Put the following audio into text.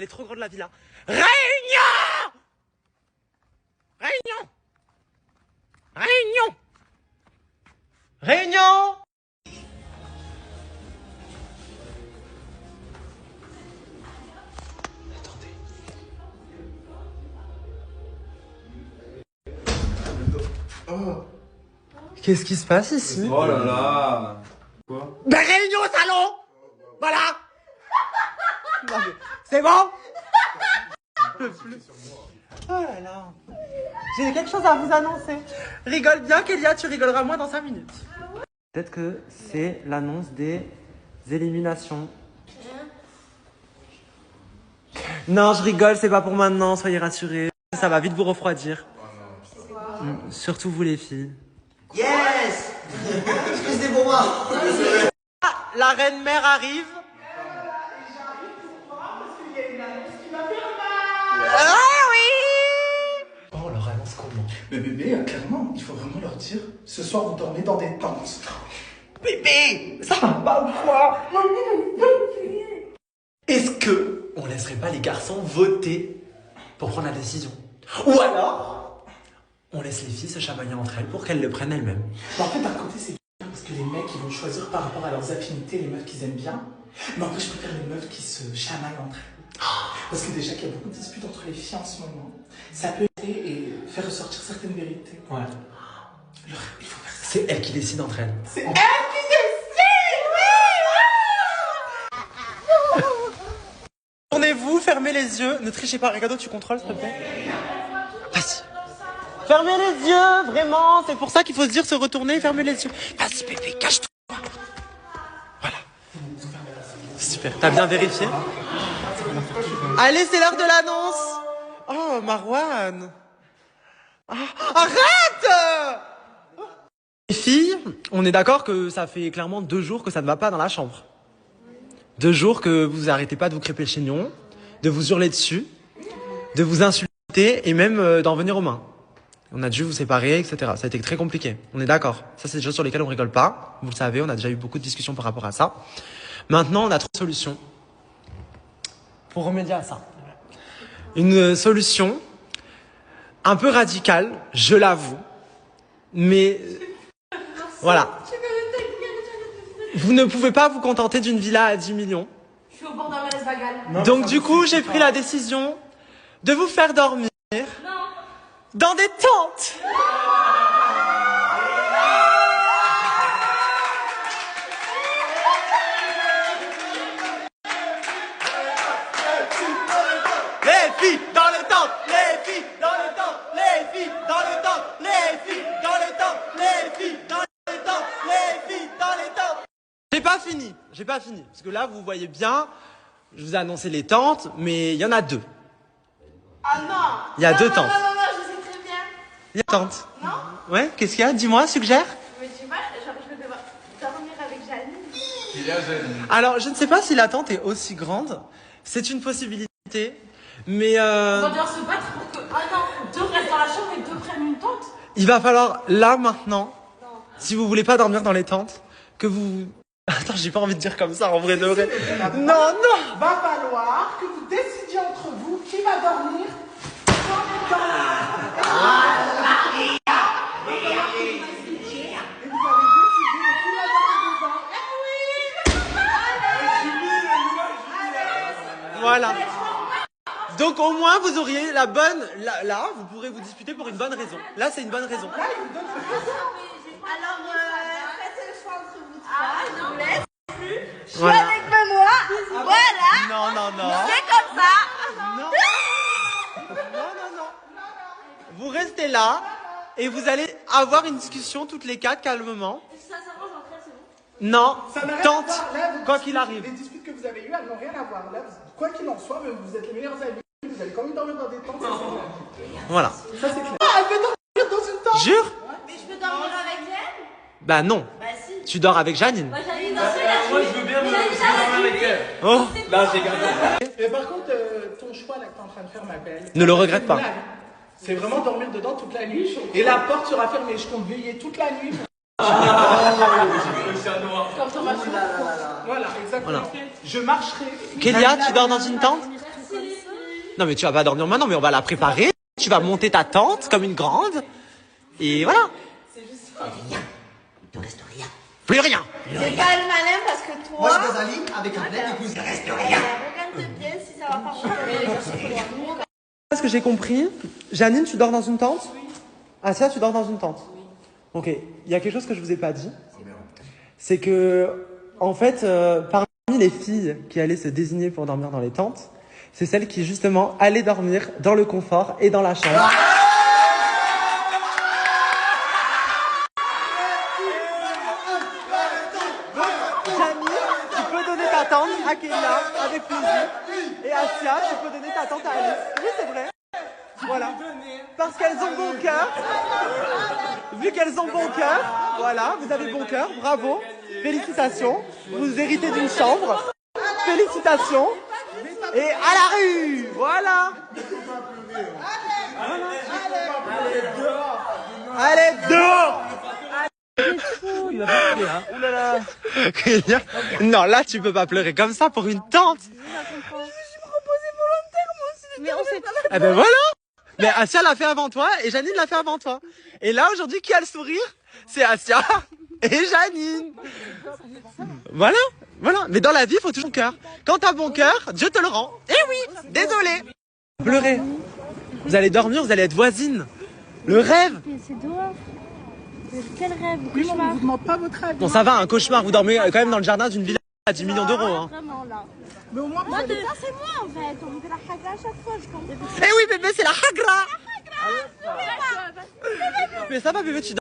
Elle est trop grande la villa. Réunion! Réunion! Réunion! Réunion! Attendez. Oh. Qu'est-ce qui se passe ici? Oh là là. Quoi? Ben réunion au salon! Voilà! C'est bon? Oh là là. J'ai quelque chose à vous annoncer. Rigole bien, Kélia, tu rigoleras moins dans 5 minutes. Peut-être que c'est l'annonce des éliminations. Non, je rigole, c'est pas pour maintenant, soyez rassurés. Ça va vite vous refroidir. Surtout vous les filles. Yes. Excusez pour moi. Ah, la reine mère arrive. Ah oui. Oh, leur annonce comment? Mais bébé, clairement, il faut vraiment leur dire, ce soir vous dormez dans des tentes. Bébé, ça va pas ou quoi? Est-ce que on laisserait pas les garçons voter pour prendre la décision? Ou alors, on laisse les filles se chamailler entre elles pour qu'elles le prennent elles-mêmes? En fait, d'un côté, c'est bien parce que les mecs, ils vont choisir par rapport à leurs affinités les meufs qu'ils aiment bien. Mais après, je préfère les meufs qui se chamaillent entre elles. Parce que déjà qu'il y a beaucoup de disputes entre les filles en ce moment, ça peut aider et faire ressortir certaines vérités. Ouais. Il faut faire ça. C'est elles qui décident entre elles. C'est elle qui décide, oui. Tournez-vous, fermez les yeux. Ne trichez pas. Ricardo, tu contrôles, s'il te plaît? Vas-y. Fermez les yeux, vraiment. C'est pour ça qu'il faut se dire se retourner, fermez les yeux. Vas-y, bébé, cache-toi. Voilà. Super. T'as bien vérifié? Allez, c'est l'heure de l'annonce. Oh, Marwan. Ah, arrête! Les filles, on est d'accord que ça fait clairement 2 jours que ça ne va pas dans la chambre. 2 jours que vous arrêtez pas de vous crêper le chignon, de vous hurler dessus, de vous insulter et même d'en venir aux mains. On a dû vous séparer, etc. Ça a été très compliqué. On est d'accord. Ça, c'est des choses sur lesquelles on rigole pas. Vous le savez, on a déjà eu beaucoup de discussions par rapport à ça. Maintenant, on a 3 solutions pour remédier à ça. Une solution un peu radicale, je l'avoue, mais voilà. Vous ne pouvez pas vous contenter d'une villa à 10 millions. Je suis au bord d'un malaise vagal. Donc du coup, j'ai pris la décision de vous faire dormir dans des tentes. Les filles dans les tentes, les filles dans les tentes, les filles dans les tentes, les filles dans les tentes, les filles dans les tentes, les filles dans les tentes. J'ai pas fini, parce que là vous voyez bien, je vous ai annoncé les tentes, mais il y en a 2. Ah non. Il y a 2 tentes. Non, je sais très bien. Il y a tentes. Non. Ouais, qu'est-ce qu'il y a? Dis-moi, suggère. Mais tu vois, je vais devoir dormir avec Janine. Il y a Janine. Alors, je ne sais pas si la tente est aussi grande. C'est une possibilité, mais On va devoir se battre pour que. Ah non, 2 restent dans la chambre et 2 prennent une tente. il va falloir, là, maintenant, si vous voulez pas dormir dans les tentes, que vous... Attends, j'ai pas envie de dire comme ça, en vrai de vrai. Non, non. Va falloir que vous décidiez entre vous qui va dormir dans les tentes. Et vous allez décider de qui va dormir dedans. Voilà. Donc au moins vous auriez la bonne... Là, vous pourrez vous disputer pour une bonne raison. Là, c'est une bonne raison. Alors, faites le choix entre vous 3. Je vous laisse. Je suis Voilà. avec Benoît. Voilà. Non, non, non. C'est comme ça. Non. Non. Vous restez là et vous allez avoir une discussion toutes les 4 calmement. Ça s'arrange en fait, c'est bon. Non, Ça n'a rien à tente, voir. Là, quoi qu'il arrive. Les disputes que vous avez eues, elles n'ont rien à voir. Là, quoi qu'il en soit, même vous êtes les meilleurs amis. Vous allez quand même dormir dans des tentes. Voilà. Ça, c'est clair. Ah, elle veut dormir dans une tente. Jure? Mais je peux dormir avec elle? Bah non. Bah si. Tu dors avec Janine. Moi j'allais dans ce Moi, je veux bien me dormir avec elle. Oh, Là, j'ai gagné. Mais par contre, ton choix là que t'es en train de faire, ma belle. ne le regrette pas. C'est vraiment dormir dedans toute la nuit. Et la porte sera fermée. Je compte veiller toute la nuit. Comme Thomas Chou. Voilà, exactement. Voilà. Je marcherai. Kélia, tu dors dans une tente? C'est Non mais tu vas pas dormir maintenant, mais on va la préparer. Tu vas monter ta tente comme une grande. Et voilà. Rien. Il te reste rien. Plus rien. C'est pas le malin parce que toi. Moi, je Ghazali, avec un plein d'épouse. Il reste rien. Regarde bien si ça va pas retomber. Ce que j'ai compris, Janine, tu dors dans une tente? Asia, tu dors dans une tente? Ok. Il y a quelque chose que je vous ai pas dit. C'est que, en fait, parmi les filles qui allaient se désigner pour dormir dans les tentes, c'est celles qui, justement, allaient dormir dans le confort et dans la chambre. Janine, tu peux donner ta tente à Kélia, avec plaisir. Et Asia, tu peux donner ta tente à Alice. Oui, c'est vrai. Voilà. Parce qu'elles ont bon cœur. Vu qu'elles ont bon cœur, voilà, vous avez bon cœur, bravo. Félicitations. Vous héritez d'une chambre. Félicitations. Et à la rue, voilà. Allez, dehors. Il va pas pleurer, hein. Ouh là là. Non, là, tu peux pas pleurer comme ça pour une tente. Mais on s'est Eh ben voilà. Mais Asia l'a fait avant toi et Janine l'a fait avant toi. Et là, aujourd'hui, qui a le sourire? C'est Asia et Janine. Voilà, voilà. Mais dans la vie, il faut toujours bon cœur. Quand t'as bon cœur, Dieu te le rend. Eh oui, désolé. Pleurez. Vous allez dormir, vous allez être voisines. Le rêve. C'est dehors. Quel rêve, cauchemar. Bon, ça va, un cauchemar. Vous dormez quand même dans le jardin d'une villa à 10 millions d'euros. Hein. Vraiment là. Mais au moins, ça c'est moi en fait. On me fait la hagra à chaque fois, je comprends. Eh oui, bébé, c'est la hagra. Mais ça va, bébé, tu dors.